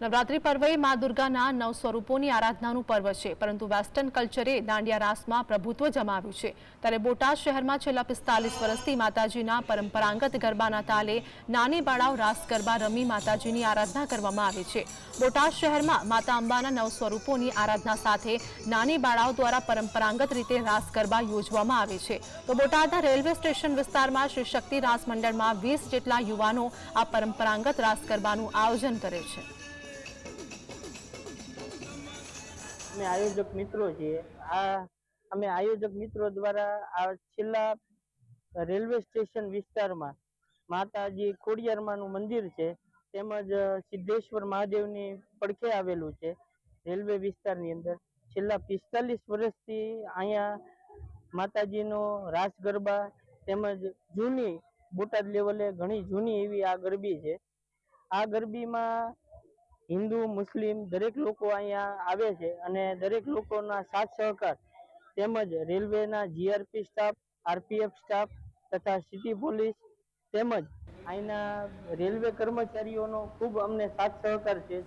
નવરાત્રી પર્વ એ મા દુર્ગાના 9 સ્વરૂપોની આરાધનાનું પર્વ છે, પરંતુ વેસ્ટર્ન કલ્ચરે દાંડિયા રાસમાં પ્રભુત્વ જમાવ્યું છે। ત્યારે બોટાદ શહેરમાં છેલ્લા 45 વર્ષથી માતાજીના પરંપરાગત ગરબાના તાલે નાની બાળાઓ રાસ ગરબા રમી માતાજીની આરાધના કરવામાં આવે છે। બોટાદ શહેરમાં માતા અંબાના 9 સ્વરૂપોની આરાધના સાથે નાની બાળાઓ દ્વારા પરંપરાગત રીતે રાસ ગરબા યોજવામાં આવે છે। તો બોટાદના રેલવે સ્ટેશન વિસ્તારમાં શ્રી શક્તિ રાસ મંડળમાં 20 જેટલા યુવાનો આ પરંપરાગત રાસ ગરબાનું આયોજન કરે છે। અમે આયોજક મિત્રો છીએ। અમે આયોજક મિત્રો દ્વારા આ છેલ્લા રેલવે સ્ટેશન વિસ્તારમાં માતાજી ખોડિયારમાંનું મંદિર છે, તેમજ સિદ્ધેશ્વર મહાદેવની પડખે આવેલું છે રેલવે વિસ્તારની અંદર। છેલ્લા 45 વર્ષથી અહીંયા માતાજીનો રાસ ગરબા તેમજ જૂની બોટાદ લેવલે ઘણી જૂની એવી આ ગરબી છે। આ ગરબીમાં હિન્દુ મુસ્લિમ દરેક લોકો અહીંયા આવે છે અને દરેક લોકોના સાથ સહકાર તેમજ રેલવેના જીઆરપી સ્ટાફ, આરપીએફ સ્ટાફ તથા સિટી પોલીસ તેમજ અહીંના રેલવે કર્મચારીઓનો ખૂબ અમને સાથ સહકાર છે।